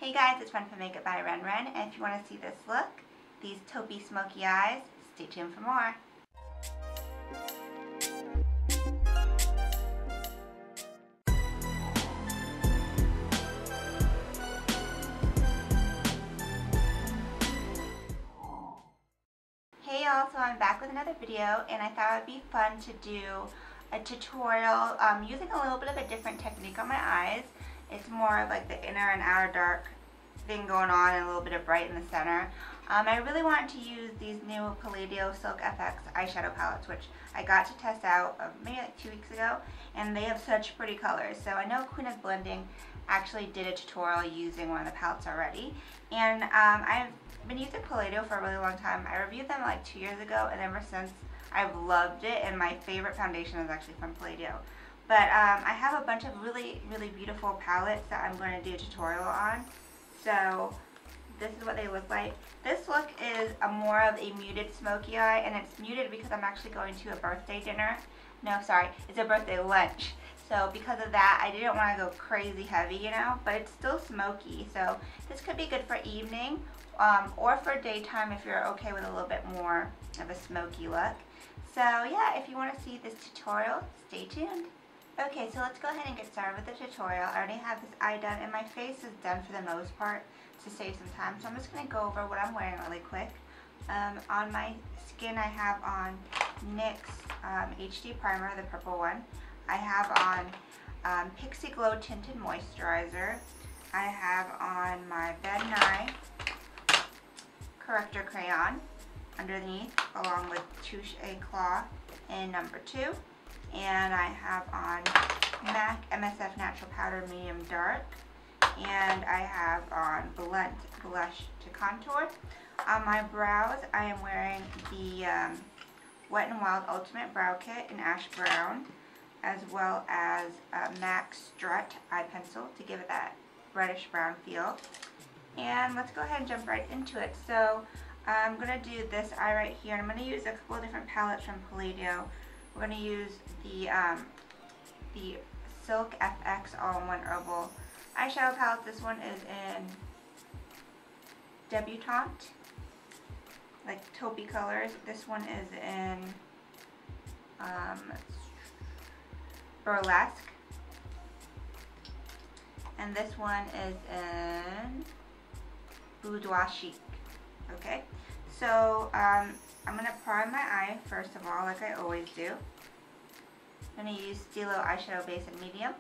Hey guys, it's Run for Makeup by Ren, and if you want to see this look, these taupey smoky eyes, stay tuned for more. Hey y'all, so I'm back with another video, and I thought it would be fun to do a tutorial using a little bit of a different technique on my eyes. It's more of like the inner and outer dark thing going on and a little bit of bright in the center. I really wanted to use these new Palladio Silk FX eyeshadow palettes, which I got to test out maybe like 2 weeks ago, and they have such pretty colors. So I know Queen of Blending actually did a tutorial using one of the palettes already, and I've been using Palladio for a really long time. I reviewed them like 2 years ago, and ever since I've loved it, and my favorite foundation is actually from Palladio. But I have a bunch of really beautiful palettes that I'm going to do a tutorial on. So this is what they look like. This look is more of a muted smoky eye, and it's muted because I'm actually going to a birthday dinner. No, sorry, it's a birthday lunch. So because of that, I didn't want to go crazy heavy, you know, but it's still smoky. So this could be good for evening or for daytime if you're okay with a little bit more of a smoky look. So yeah, if you want to see this tutorial, stay tuned. Okay, so let's go ahead and get started with the tutorial. I already have this eye done, and my face is done for the most part to save some time. So I'm just going to go over what I'm wearing really quick. On my skin, I have on NYX HD Primer, the purple one. I have on Pixie Glow Tinted Moisturizer. I have on my Van Nuys Corrector Crayon underneath, along with Touche Eclat in number 2. And I have on MAC MSF Natural Powder Medium Dark. And I have on Blunt Blush to Contour. On my brows, I am wearing the Wet n Wild Ultimate Brow Kit in Ash Brown, as well as MAC Strut Eye Pencil to give it that reddish brown feel. And let's go ahead and jump right into it. So I'm going to do this eye right here, and I'm going to use a couple of different palettes from Palladio. We're going to use the Silk FX All-in-One Herbal eyeshadow palette. This one is in Debutante, like taupey colors. This one is in Burlesque, and this one is in Boudoir Chic. Okay, so I'm going to prime my eye first of all, like I always do. I'm going to use Stilo Eyeshadow Base in Medium.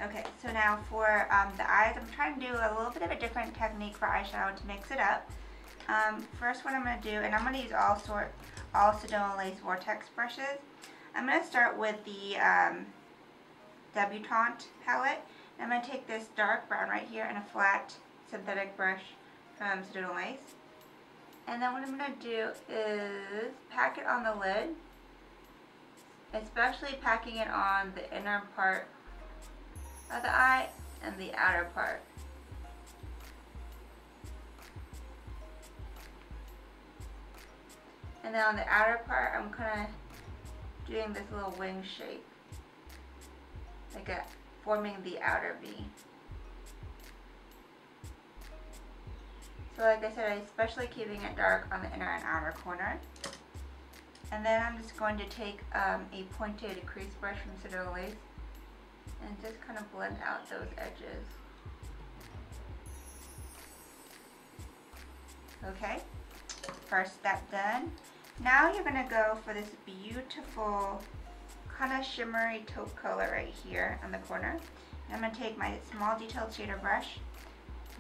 Okay, so now for the eyes, I'm trying to do a little bit of a different technique for eyeshadow to mix it up. First what I'm going to do, and I'm going to use all Sedona Lace Vortex brushes. I'm going to start with the Debutante palette. I'm going to take this dark brown right here and a flat synthetic brush from Sedona Lace. And then what I'm going to do is pack it on the lid, especially packing it on the inner part of the eye and the outer part. And then on the outer part, I'm kind of doing this little wing shape, like forming the outer V. So like I said, I'm especially keeping it dark on the inner and outer corner. And then I'm just going to take a pointed crease brush from Sedona Lace and just kind of blend out those edges. Okay, first step done. Now you're going to go for this beautiful kind of shimmery taupe color right here on the corner. I'm going to take my small detailed shader brush,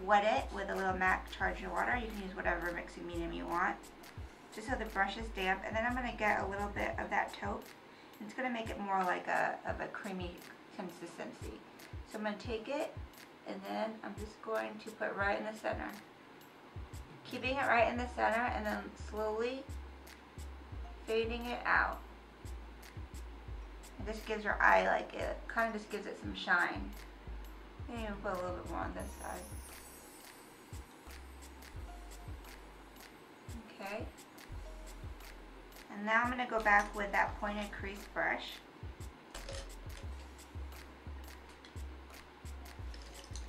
wet it with a little MAC Charged Water. You can use whatever mixing medium you want, just so the brush is damp. And then I'm going to get a little bit of that taupe. It's going to make it more like a creamy consistency. So I'm going to take it, and then I'm just going to put it right in the center. Keeping it right in the center, and then slowly fading it out. And this gives your eye, like, it kind of just gives it some shine. Maybe even put a little bit more on this side. Okay. And now I'm going to go back with that pointed crease brush.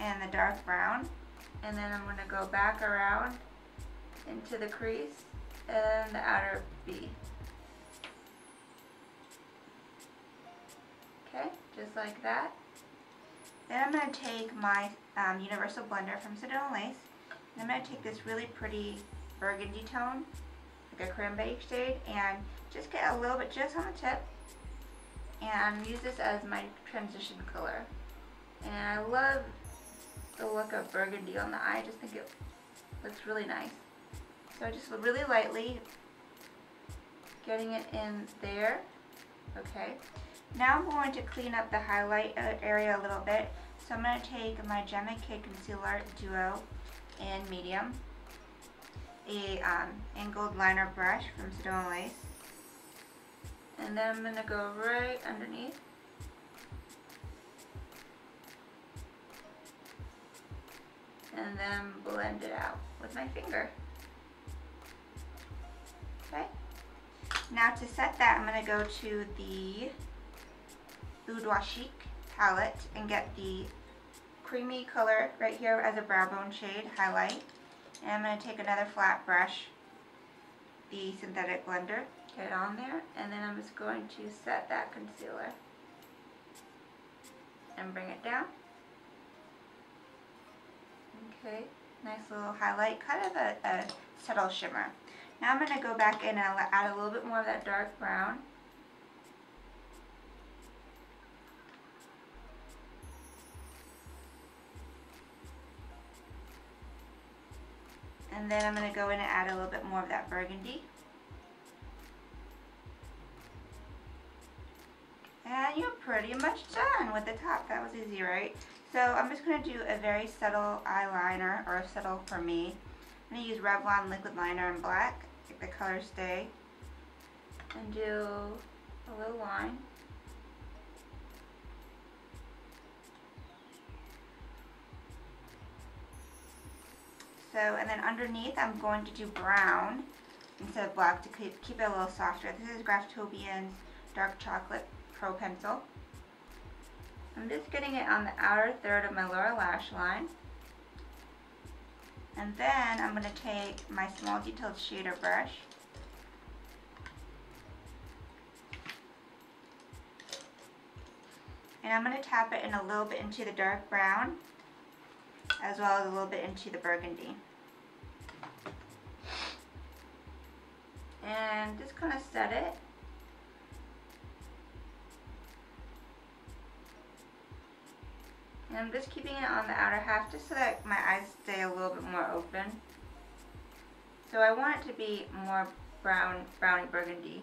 and the dark brown. And then I'm going to go back around into the crease and the outer V. Okay, just like that. Then I'm going to take my universal blender from Sedona Lace, and I'm going to take this really pretty burgundy tone, like a cranberry shade, and just get a little bit just on the tip, and use this as my transition color. And I love the look of burgundy on the eye. I just think it looks really nice. So just really lightly getting it in there. Okay. Now I'm going to clean up the highlight area a little bit. So I'm going to take my Gemma Kid Concealer Duo in medium, a angled liner brush from Sedona Lace, and then I'm going to go right underneath. And then blend it out with my finger. Okay. Now to set that, I'm going to go to the Boudoir Chic palette and get the creamy color right here as a brow bone shade highlight. And I'm going to take another flat brush, the synthetic blender, get it on there, and then I'm just going to set that concealer and bring it down. Okay, nice little highlight, kind of a subtle shimmer. Now I'm going to go back in and add a little bit more of that dark brown. And then I'm going to go in and add a little bit more of that burgundy. And you're pretty much done with the top. That was easy, right? So I'm just going to do a very subtle eyeliner, or subtle for me. I'm going to use Revlon liquid liner in black, make the color stay, and do a little line. So, and then underneath I'm going to do brown instead of black to keep it a little softer. This is Graftobian's Dark Chocolate Pro Pencil. I'm just getting it on the outer third of my lower lash line. And then I'm going to take my small detailed shader brush. And I'm going to tap it in a little bit into the dark brown, as well as a little bit into the burgundy. And just kind of set it. And I'm just keeping it on the outer half just so that my eyes stay a little bit more open. So I want it to be more browny burgundy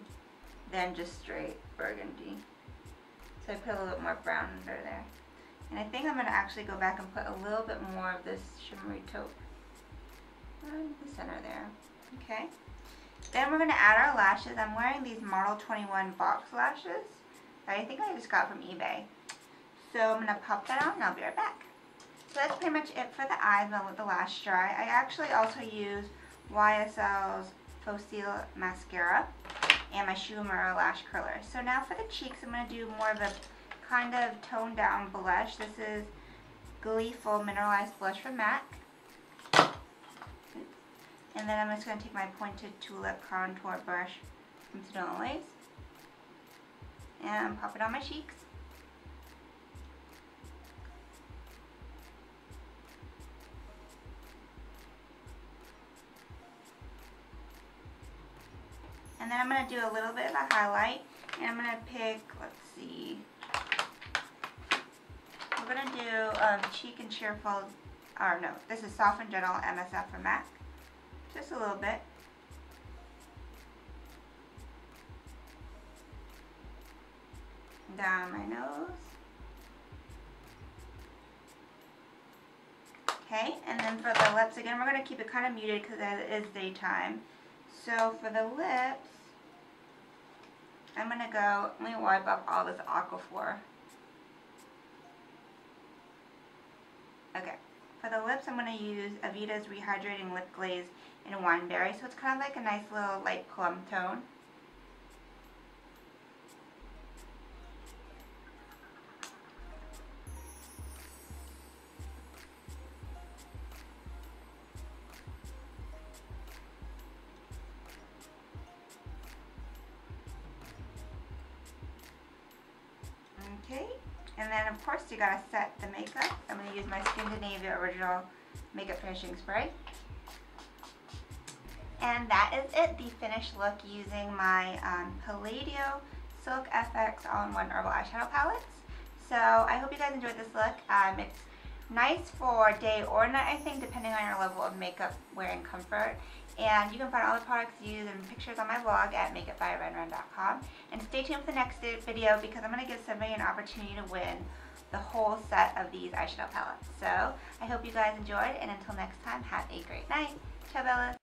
than just straight burgundy. So I put a little bit more brown under there. And I think I'm going to actually go back and put a little bit more of this shimmery taupe in the center there. Okay. Then we're going to add our lashes. I'm wearing these Model 21 box lashes that I think I just got from eBay. So I'm going to pop that on and I'll be right back. So that's pretty much it for the eyes. I'll let the lash dry. I actually also use YSL's Fossil Mascara and my Schumer lash curler. So now for the cheeks, I'm going to do more of a kind of toned down blush. This is Gleeful Mineralized Blush from MAC. And then I'm just going to take my pointed tulip contour brush from Sedona Lace and pop it on my cheeks. And then I'm going to do a little bit of a highlight, and I'm going to pick, let's see, we're going to do Cheek and Cheerful, or no, this is Soft and Gentle MSF from MAC. Just a little bit. Down my nose. Okay, and then for the lips, again, we're going to keep it kind of muted because it is daytime. So for the lips, I'm going to go, let me wipe up all this Aquaphor. Okay, for the lips, I'm going to use Avita's Rehydrating Lip Glaze in Wineberry. So it's kind of like a nice little light plum tone. Okay, and then of course you gotta set the makeup. I'm gonna use my Scandinavia Original Makeup Finishing Spray. And that is it, the finished look using my Palladio Silk FX All-in-One Herbal Eyeshadow Palettes. So I hope you guys enjoyed this look. It's nice for day or night, I think, depending on your level of makeup wearing comfort. And you can find all the products used and pictures on my blog at makeupbyrenren.com. And stay tuned for the next video because I'm going to give somebody an opportunity to win the whole set of these eyeshadow palettes. So I hope you guys enjoyed, and until next time, have a great night. Ciao, Bella.